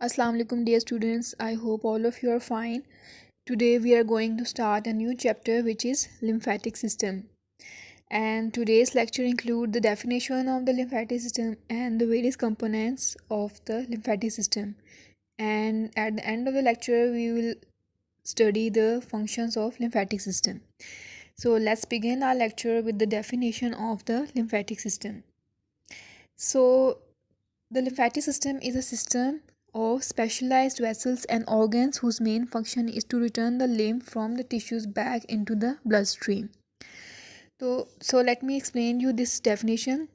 Assalamu alaikum dear students. I hope all of you are fine. Today we are going to start a new chapter which is lymphatic system. And today's lecture include the definition of the lymphatic system and the various components of the lymphatic system. And at the end of the lecture we will study the functions of lymphatic system. So let's begin our lecture with the definition of the lymphatic system. So the lymphatic system is a system of specialized vessels and organs whose main function is to return the lymph from the tissues back into the bloodstream. So let me explain you this definition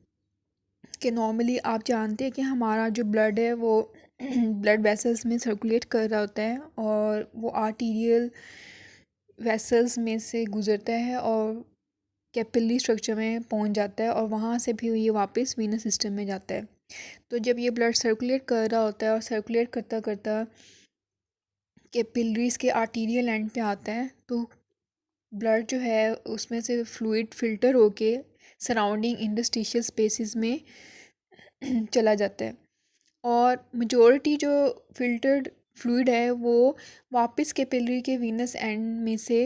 कि normally आप जानते हैं कि हमारा जो blood है वो blood vessels में सर्कुलेट कर रहा होता है और वो आर्टीरियल वेसल्स में से गुजरता है और कैपिलरी स्ट्रक्चर में पहुंच जाता है और वहाँ से भी ये वापस वीनस सिस्टम में जाता है। तो जब ये ब्लड सर्कुलेट कर रहा होता है और सर्कुलेट करता करता कैपिलरीज के आर्टीरियल एंड पे आता है तो ब्लड जो है उसमें से फ्लूइड फिल्टर होके सराउंडिंग इंटरस्टिशियल स्पेसेस में चला जाता है और मेजॉरिटी जो फिल्टर्ड फ्लूइड है वो वापस कैपिलरी के वीनस एंड में से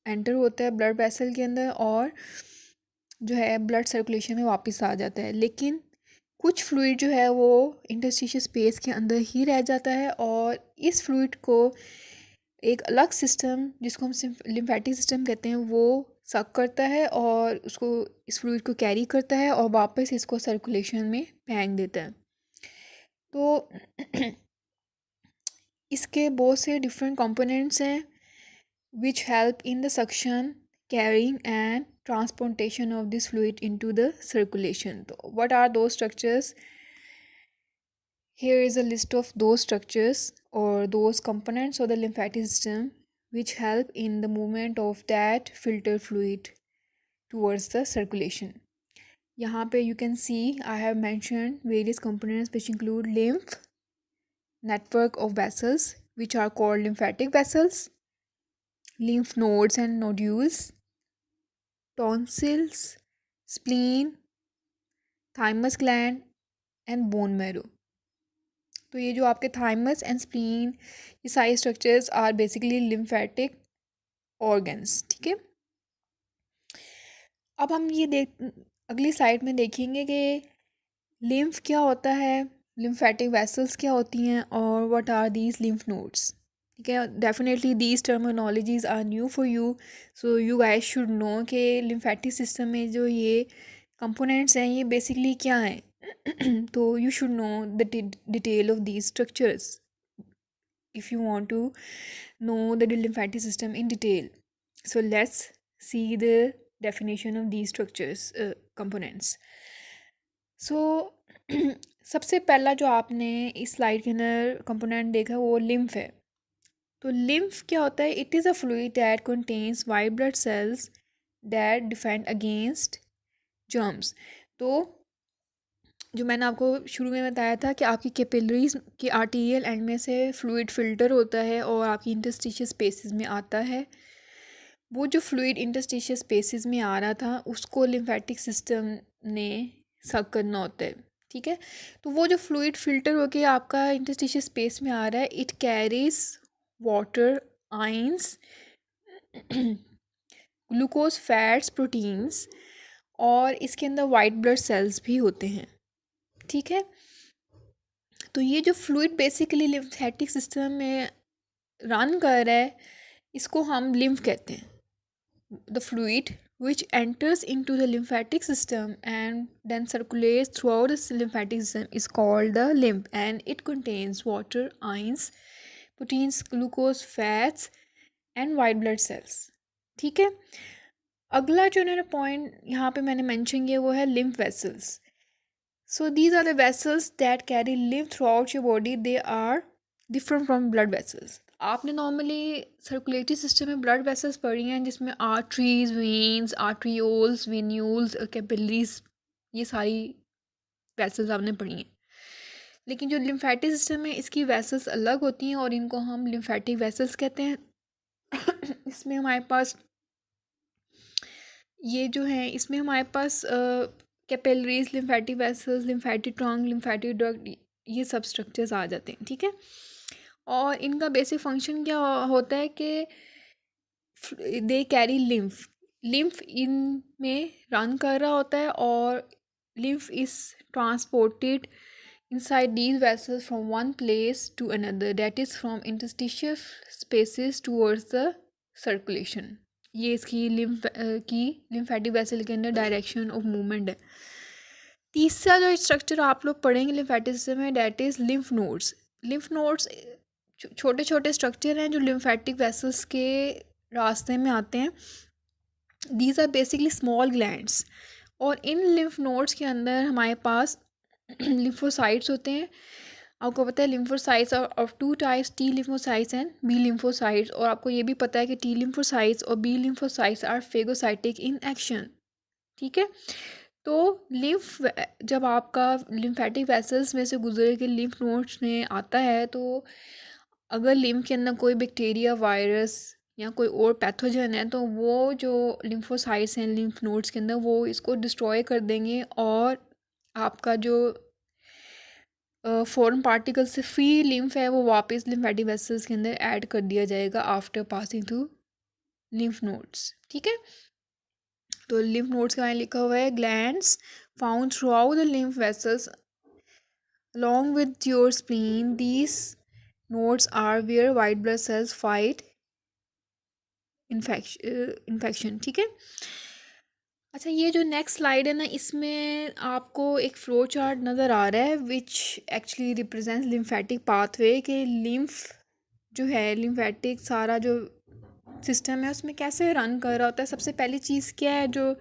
एंटर होता है ब्लड वेसल के अंदर और जो है ब्लड सर्कुलेशन में वापस आ जाता है। लेकिन कुछ फ्लूइड जो है वो इंटरस्टिशियल स्पेस के अंदर ही रह जाता है और इस फ्लूइड को एक अलग सिस्टम जिसको हम लिम्फेटिक सिस्टम कहते हैं वो सक करता है और उसको इस फ्लूइड को कैरी करता है और वापस इसको सर्कुलेशन में फेंक देता है। तो इसके बहुत से डिफरेंट कंपोनेंट्स हैं which help in the suction, carrying and transportation of this fluid into the circulation. So what are those structures? Here is a list of those structures or those components of the lymphatic system which help in the movement of that filter fluid towards the circulation. यहाँ पे you can see I have mentioned various components which include lymph, network of vessels which are called lymphatic vessels, lymph nodes and nodules, tonsils, spleen, thymus gland and bone marrow. तो ये जो आपके thymus and spleen ये सारे structures are basically lymphatic organs. ठीक है, अब हम ये अगली स्लाइड में देखेंगे कि लिम्फ क्या होता है, लिम्फेटिक वेसल्स क्या होती हैं और what are these lymph nodes. ठीक है, definitely these terminologies are new for you, so you guys should know कि लिम्फेटिक सिस्टम में जो ये कंपोनेंट्स हैं ये बेसिकली क्या हैं। तो you should know the detail of these structures if you want to know the lymphatic system in detail. So let's see the definition of these structures, components. So सबसे पहला जो आपने इस स्लाइड के अंदर कंपोनेंट देखा वो लिम्फ है। तो लिम्फ क्या होता है? It is a fluid that contains white blood sales that defend against germs. तो जो मैंने आपको शुरू में बताया था कि आपकी कैपिलरीज की आर्टीरियल एंड में से फ्लूइड फिल्टर होता है और आपकी इंटरस्टिशियल स्पेसेस में आता है। वो जो फ्लूइड इंटरस्टिशियल स्पेसेस में आ रहा था उसको लिम्फेटिक सिस्टम ने सक करना होता है। ठीक है, तो वो जो फ्लूइड फिल्टर होके आपका इंटरस्टिशियल स्पेस में आ रहा है, it carries water, ions, glucose, fats, proteins और इसके अंदर वाइट ब्लड सेल्स भी होते हैं। ठीक है, तो ये जो फ्लूइड बेसिकली लिम्फेटिक सिस्टम में रन कर रहा है इसको हम लिम्फ कहते हैं। The fluid which enters into the lymphatic system and then circulates throughout the lymphatic system is called the lymph, and it contains water, ions, proteins, glucose, fats and white blood cells. ठीक है, अगला जो मैंने point यहाँ पे मैंने mention किया वो है lymph vessels. So these are the vessels that carry lymph throughout your body. They are different from blood vessels. आपने नॉर्मली सर्कुलेटरी सिस्टम में ब्लड वेसल्स पढ़ी हैं जिसमें arteries, veins, arterioles, venules, capillaries, ये सारी वेसल्स आपने पढ़ी हैं। लेकिन जो लिम्फेटिक सिस्टम है इसकी वेसल्स अलग होती हैं और इनको हम लिम्फेटिक वेसल्स कहते हैं। इसमें हमारे पास ये जो है इसमें हमारे पास capillaries, lymphatic vessels, lymphatic trunk, lymphatic duct, ये सब स्ट्रक्चर्स आ जाते हैं, ठीक है। और इनका बेसिक फंक्शन क्या होता है कि दे कैरी लिम्फ, लिम्फ इन में रन कर रहा होता है और lymph is transported inside these vessels from one place to another, that is from interstitial spaces towards the circulation। ये इसकी लिम्फेटिक वेसल के अंदर डायरेक्शन ऑफ मूवमेंट है। तीसरा जो स्ट्रक्चर आप लोग पढ़ेंगे लिम्फेटिक सिस्टम में, that is lymph nodes. Lymph nodes छोटे छोटे स्ट्रक्चर हैं जो लिम्फेटिक वेसल्स के रास्ते में आते हैं। These are basically small glands, और इन लिम्फ नोड्स के अंदर हमारे पास लिम्फोसाइट्स होते हैं। आपको पता है lymphocytes of two types, T lymphocytes and B lymphocytes. और आपको ये भी पता है कि टी लिम्फोसाइट्स और B lymphocytes are phagocytic in action, ठीक है। तो लिम्फ जब आपका लिम्फेटिक वेसल्स में से गुजर के लिम्फ नोड्स में आता है, तो अगर लिम्फ के अंदर कोई बैक्टीरिया, वायरस या कोई और पैथोजन है, तो वो जो लिम्फोसाइट्स हैं लिम्फ नोड्स के अंदर, वो इसको डिस्ट्रॉय कर देंगे और आपका जो फॉरेन पार्टिकल से फ्री लिम्फ है वो वापस लिम्फेटिक वेसल्स के अंदर ऐड कर दिया जाएगा after passing through lymph nodes, ठीक है। तो लिम्फ नोड्स के बारे में लिखा हुआ है, glands found through out the lymph vessels along with your spleen, these nodes are where white blood cells fight infection, ठीक है। अच्छा, ये जो नेक्स्ट स्लाइड है ना, इसमें आपको एक फ्लो चार्ट नज़र आ रहा है which actually represents lymphatic pathway के लिम्फ जो है, लिम्फेटिक सारा जो सिस्टम है उसमें कैसे रन कर रहा होता है। सबसे पहली चीज़ क्या है जो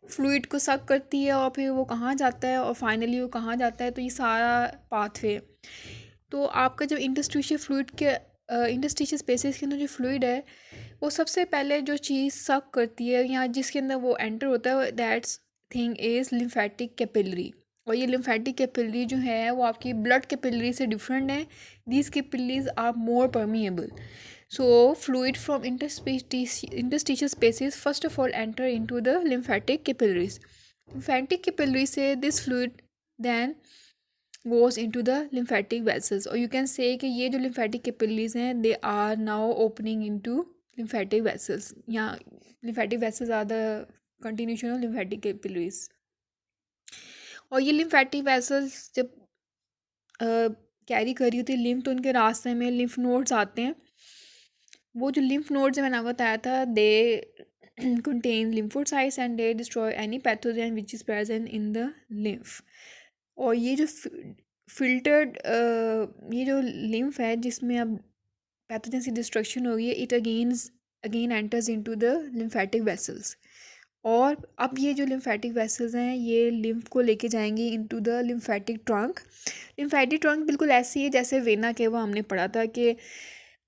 फ्लूइड को सक करती है और फिर वो कहाँ जाता है और फाइनली वो कहाँ जाता है, तो ये सारा पाथवे। तो आपका जब इंटरस्टिशियल फ्लूइड के इंटरस्टिशियल स्पेसेस के अंदर जो फ्लूइड है, वो सबसे पहले जो चीज़ सक करती है या जिसके अंदर वो एंटर होता है, that's thing is lymphatic capillary. और ये लिम्फेटिक कैपिलरी जो है वो आपकी ब्लड कैपिलरी से डिफरेंट है। These capillaries are more permeable, so fluid from interstitial spaces first of all enter into the lymphatic capillaries. Lymphatic capillaries say this fluid then goes into the lymphatic vessels, or you can say कि ये जो lymphatic capillaries हैं they are now opening into lymphatic vessels, या lymphatic vessels are the continuation of lymphatic capillaries। और ये lymphatic vessels जब carry कर रही होती है लिम्फ, तो उनके रास्ते में लिम्फ नोड्स आते हैं। वो जो लिम्फ नोड्स मैंने आपको बताया था, दे contain lymphocytes and they destroy any pathogen which is present in the lymph। और ये जो फिल्टर्ड ये जो लिम्फ है जिसमें अब पैथोजन की डिस्ट्रक्शन हो गई है, it again enters into the lymphatic vessels. और अब ये जो लिम्फेटिक वेसल्स हैं ये लिम्फ को लेके जाएंगे into the lymphatic trunk. Lymphatic trunk बिल्कुल ऐसी है जैसे वेना के वो हमने पढ़ा था कि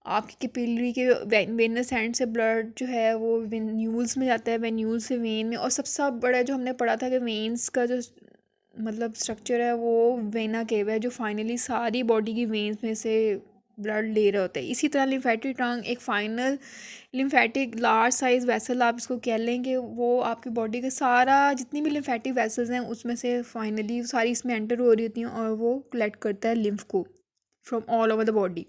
आपकी कैपिलरी के वेनस एंड से ब्लड जो है वो वेन्यूल्स में जाता है, वेन्यूल्स से वेन में। और सबसे बड़ा जो हमने पढ़ा था कि वेन्स का जो मतलब स्ट्रक्चर है वो वेना केव है जो फाइनली सारी बॉडी की वेन्स में से ब्लड ले रहा होता है। इसी तरह लिम्फेटिक ट्रंक एक final lymphatic large size vessel आप इसको कह लेंगे, वो आपकी बॉडी का सारा जितनी भी लिम्फेटिक वेसल्स हैं उसमें से फाइनली सारी इसमें एंटर हो रही होती हैं और वो कलेक्ट करता है लिम्फ को from all over the body.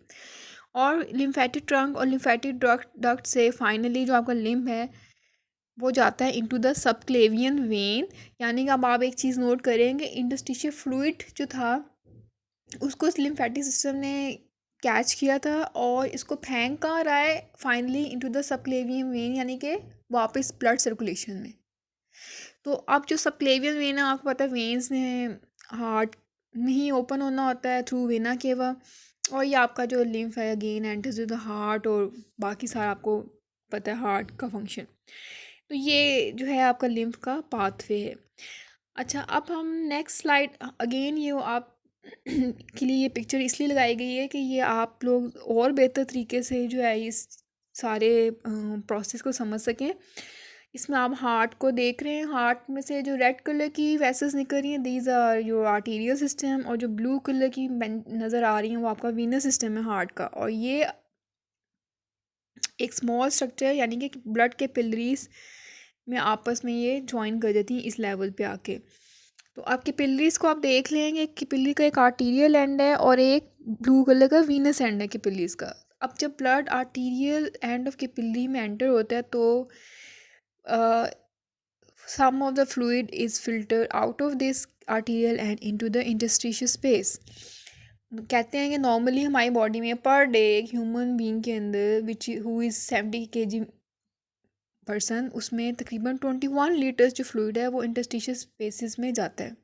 और लिम्फेटिक ट्रंक और लिम्फेटिक डक्ट से फाइनली जो आपका लिम्फ है वो जाता है इनटू द सबक्लेवियन वेन। यानी कि अब आप एक चीज़ नोट करेंगे, इंटरस्टिशियल फ्लूइड जो था उसको इस लिम्फेटिक सिस्टम ने कैच किया था और इसको फेंक कहाँ रहा है finally into the subclavian vein, यानी कि वापस ब्लड सर्कुलेशन में। तो अब जो सबक्लेवियन वेन है आपको पता है वेन्स ने हार्ट में ही ओपन होना होता है थ्रू वेना केवा, और ये आपका जो लिम्फ है again enters to the heart और बाकी सारा आपको पता है हार्ट का फंक्शन। तो ये जो है आपका लिम्फ का पाथवे है। अच्छा, अब हम नेक्स्ट स्लाइड अगेन ये आप के लिए ये पिक्चर इसलिए लगाई गई है कि ये आप लोग और बेहतर तरीके से जो है इस सारे प्रोसेस को समझ सकें। इसमें आप हार्ट को देख रहे हैं, हार्ट में से जो रेड कलर की वेसल्स निकल रही हैं these are your arterial system, और जो ब्लू कलर की नज़र आ रही हैं वो आपका वीनस सिस्टम है हार्ट का। और ये एक स्मॉल स्ट्रक्चर यानी कि ब्लड के पिलरीज में आपस में ये ज्वाइन कर देती हैं इस लेवल पे आके। तो आप कैपिलरीज को आप देख लेंगे, कैपिलरी का एक आर्टीरियल एंड है और एक ब्लू कलर का वीनस एंड है कैपिलरीज का। अब जब blood arterial end of capillary में एंटर होता है तो some of the fluid is filtered out of this arterial and into the interstitial space। कहते हैं कि नॉर्मली हमारी बॉडी में पर डे एक ह्यूमन बीइंग के अंदर which who is 70 kg person, उसमें तकरीबन 21 लीटर्स जो फ्लूइड है वो इंटरस्टिशियल स्पेसिस में जाता है।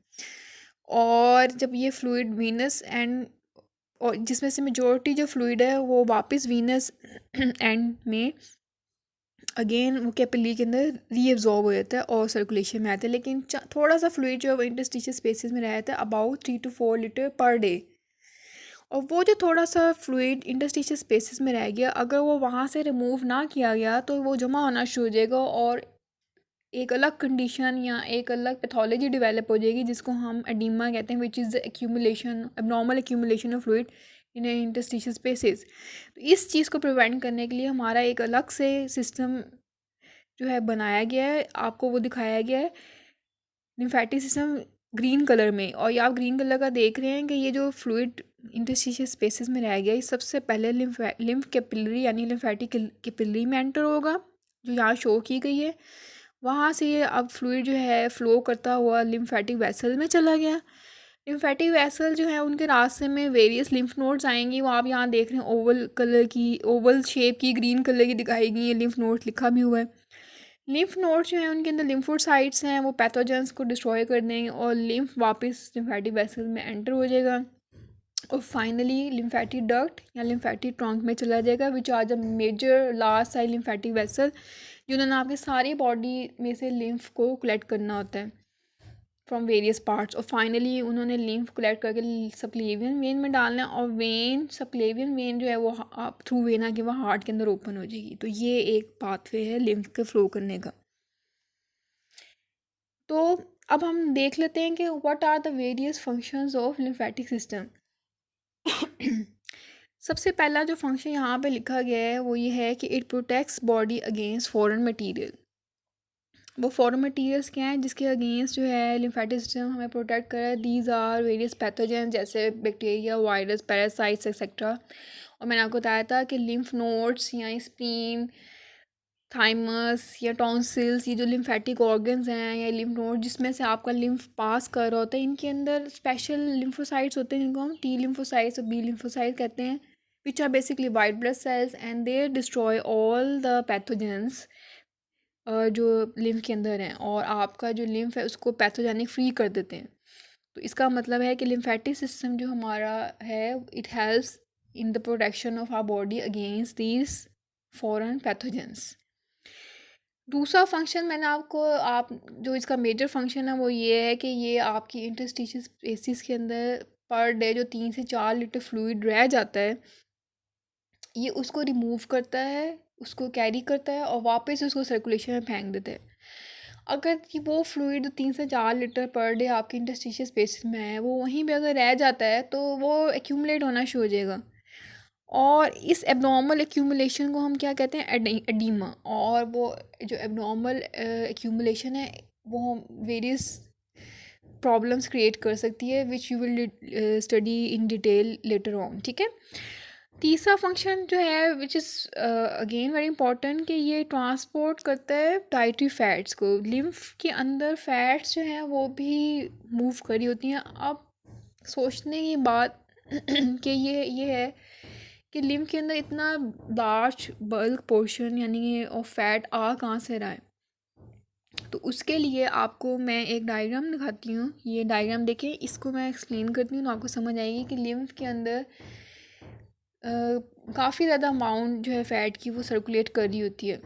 और जब ये फ्लूइड वीनस एंड, और जिसमें से मेजॉरिटी जो फ्लूइड है वो वापस वीनस एंड में अगेन वो कैपिलरी के अंदर रीअब्जॉर्ब हो जाता है और सर्कुलेशन में आता है। लेकिन थोड़ा सा फ्लूइड जो है वो इंटरस्टिशियल स्पेसिस में रहता है about 3 to 4 litre per day. और वो जो थोड़ा सा फ्लूइड इंटरस्टिशियल स्पेसिस में रह गया, अगर वो वहाँ से रिमूव ना किया गया तो वो जमा होना शुरू हो जाएगा और एक अलग कंडीशन या एक अलग पैथोलॉजी डेवलप हो जाएगी जिसको हम एडीमा कहते हैं, which is the accumulation, abnormal accumulation of fluid in interstitial spaces. तो इस चीज़ को प्रिवेंट करने के लिए हमारा एक अलग से सिस्टम जो है बनाया गया है, आपको वो दिखाया गया है लिम्फेटिक सिस्टम ग्रीन कलर में। और ये आप ग्रीन कलर का देख रहे हैं कि ये जो फ्लूइड इंटरस्टिशियल स्पेसेस में रह गया, ये सबसे पहले लिम्फ कैपिलरी यानी लिम्फेटिक कैपिलरी में एंटर होगा जो यहाँ शो की गई है। वहाँ से ये अब फ्लूइड जो है फ्लो करता हुआ लिम्फेटिक वेसल में चला गया। लिम्फेटिक वेसल जो है उनके रास्ते में वेरियस लिम्फ नोड्स आएंगी, वो आप यहाँ देख रहे हैं ओवल कलर की, ओवल शेप की ग्रीन कलर की दिखाई गई है, लिम्फ नोड्स लिखा भी हुआ है। लिम्फ नोड्स जो है उनके अंदर लिम्फोसाइट्स हैं, वो पैथोजेंस को डिस्ट्रॉय कर देंगे और लिम्फ वापस लिम्फेटिक वेसल में एंटर हो जाएगा और फाइनली लिम्फेटिक डक्ट या लिम्फेटिक ट्रंक में चला जाएगा, which are the major large size lymphatic vessel जिन्होंने आपके सारी बॉडी में से लिम्फ को कलेक्ट करना होता है फ्रॉम वेरियस पार्ट्स। और फाइनली उन्होंने लिम्फ कलेक्ट करके सबक्लेवियन वेन में डालना है और वेन सबक्लेवियन वेन जो है वो थ्रू वेन आके वो हार्ट के अंदर ओपन हो जाएगी। तो ये एक पाथवे है लिम्फ के फ्लो करने का। तो अब हम देख लेते हैं कि what are the various functions of lymphatic system. सबसे पहला जो फंक्शन यहाँ पे लिखा गया है वो ये है कि it protects body against foreign material. वो फॉरेन मटीरियल्स क्या हैं जिसके अगेंस्ट जो है लिम्फेटिक सिस्टम हमें प्रोटेक्ट कर रहा है। दीज आर वेरियस पैथोजन जैसे बैक्टीरिया, वायरस, पैरासाइट्स एक्सेट्रा। और मैंने आपको बताया था कि लिम्फ नोड्स या स्प्लीन, थाइमस या टॉन्सिल्स, ये जो लिम्फेटिक ऑर्गन्स हैं या लिम्फ नोड जिसमें से आपका लिम्फ पास कर रहा होता है, इनके अंदर स्पेशल लिम्फोसाइट्स होते हैं जिनको हम टी लिम्फोसाइट्स और बी लिम्फोसाइट्स कहते हैं, which are basically white blood cells and they destroy all the pathogens जो लिम्फ के अंदर हैं और आपका जो लिम्फ है उसको पैथोजेनिक फ्री कर देते हैं। तो इसका मतलब है कि लिम्फेटिक सिस्टम जो हमारा है it helps in the protection of our body against these foreign pathogens. दूसरा फंक्शन मैंने आपको जो इसका मेजर फंक्शन है वो ये है कि ये आपकी इंटरस्टिशियल स्पेसिस के अंदर पर डे जो 3 से 4 लीटर फ्लूइड रह जाता है ये उसको रिमूव करता है, उसको कैरी करता है और वापस उसको सर्कुलेशन में फेंक देता है। अगर कि वो फ्लूइड 3 से 4 लीटर पर डे आपके इंटरस्टिशियल स्पेस में है वो वहीं पे अगर रह जाता है तो वो एक्यूमुलेट होना शुरू हो जाएगा और इस एबनॉर्मल एक्यूमुलेशन को हम क्या कहते हैं, एडीमा। और वो जो एबनॉर्मल एक्यूमुलेशन है वो वेरियस प्रॉब्लम्स क्रिएट कर सकती है which you will study in detail later on. ठीक है, तीसरा फंक्शन जो है which is again very important कि ये ट्रांसपोर्ट करता है डाइटरी फैट्स को। लिम्फ के अंदर फैट्स जो हैं वो भी मूव करी होती हैं। अब सोचने की बात कि ये है कि लिम्फ के अंदर इतना लार्ज बल्क पोर्शन यानी ऑफ फैट आ कहाँ से रहा है। तो उसके लिए आपको मैं एक डायग्राम दिखाती हूँ। ये डायग्राम देखें, इसको मैं एक्सप्लेन करती हूँ तो आपको समझ आएगी कि लिम्फ के अंदर काफ़ी ज़्यादा अमाउंट जो है फ़ैट की वो सर्कुलेट कर रही होती है।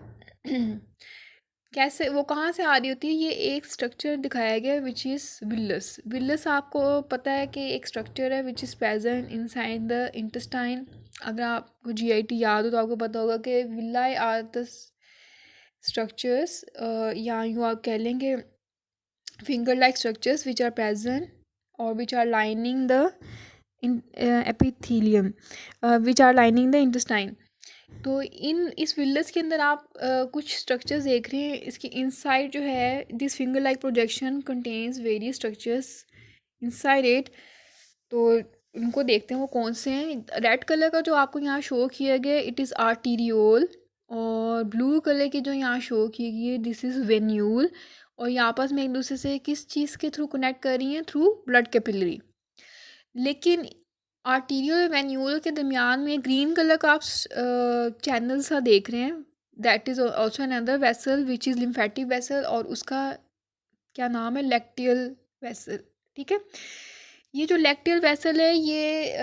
कैसे, वो कहाँ से आ रही होती है, ये एक स्ट्रक्चर दिखाया गया विच इज़ विलस। विलस आपको पता है कि एक स्ट्रक्चर है which is present inside the intestine. अगर आपको जीआईटी याद हो तो आपको पता होगा कि विलाई आर द स्ट्रक्चर्स या यूँ आप कह लेंगे finger like structures which are present और which are lining the epithelium which are lining the intestine। तो इस विलस के अंदर आप कुछ स्ट्रक्चर्स देख रहे हैं। इसके इनसाइड जो है this finger like projection contains various structures inside it. तो उनको देखते हैं वो कौन से हैं। रेड कलर का जो आपको यहाँ शो किया गया इट इज़ आर्टीरियोल, और ब्लू कलर की जो यहाँ शो की गई है दिस इज़ वेन्यूल। और यहाँ पास में एक दूसरे से किस चीज़ के थ्रू कनेक्ट कर रही हैं, थ्रू ब्लड कैपिलरी। लेकिन आर्टीरियल वेन्यूल के दरमियान में ग्रीन कलर का आप चैनल सा देख रहे हैं, that is also another vessel which is lymphatic vessel, और उसका क्या नाम है, लैक्टियल वेसल। ठीक है, ये जो लैक्टियल वेसल है ये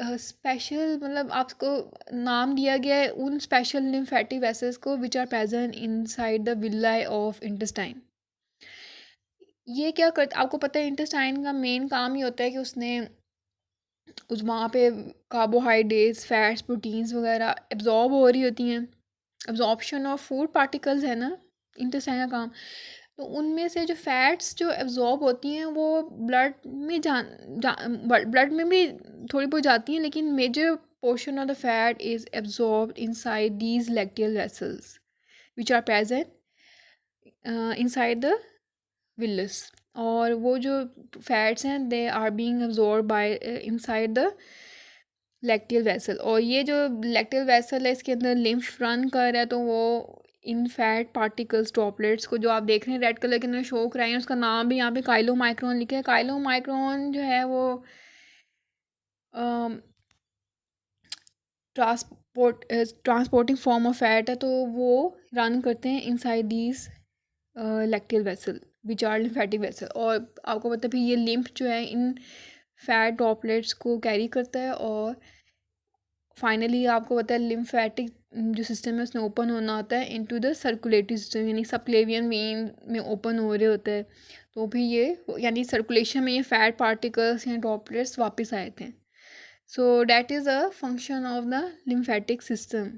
स्पेशल मतलब आपको नाम दिया गया है उन स्पेशल लिम्फेटिक वेसल्स को which are present inside the villi of intestine. ये क्या करता, आपको पता है इंटेस्टाइन का मेन काम ही होता है कि उसने उस वहाँ पे कार्बोहाइड्रेट्स, फैट्स, प्रोटीन्स वगैरह एब्जॉर्ब हो रही होती हैं। एब्जॉर्प्शन ऑफ फूड पार्टिकल्स है ना इंटेस्टाइन का काम। तो उनमें से जो फैट्स जो एब्जॉर्ब होती हैं वो ब्लड में ब्लड में भी थोड़ी बहुत जाती हैं, लेकिन major portion of the fat is absorb inside these lacteal vessels which are present inside the villus. और वो जो फैट्स हैं they are being absorb by inside the lacteal vessel. और ये जो लैक्टियल वेसल है इसके अंदर लिम्फ रन कर रहा है, तो वो इन फैट पार्टिकल्स ड्रॉपलेट्स को जो आप देख रहे हैं रेड कलर के अंदर शो कराए हैं, उसका नाम भी यहाँ पे काइलोमाइक्रोन लिखा है। काइलोमाइक्रोन जो है वो ट्रांसपोर्टिंग फॉर्म ऑफ फैट है, तो वो रन करते हैं inside these lacteal vessel which are lymphatic vessel. और आपको पता है फिर ये लिम्फ जो है इन फैट ड्रॉपलेट्स को कैरी करता है, और फाइनली आपको पता है लिम्फेटिक जो सिस्टम है उसने ओपन होना होता है इनटू द सर्कुलेटरी सिस्टम, यानी सबक्लेवियन वेन में ओपन हो रहे होते हैं। तो भी ये यानी सर्कुलेशन में ये फैट पार्टिकल्स या ड्रॉपलेट्स वापस आए थे। So that is a function of the lymphatic system.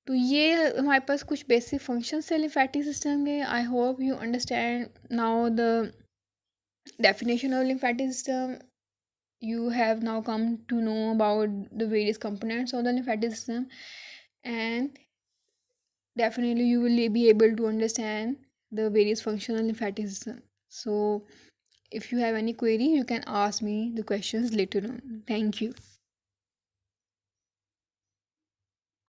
तो ये हमारे पास कुछ बेसिक फंक्शंस है लिम्फेटिक सिस्टम के। I hope you understand now the definition of lymphatic system. You have now come to know about the various components of the lymphatic system, and definitely you will be able to understand the various functional lymphatic system. So if you have any query you can ask me the questions later on. Thank you.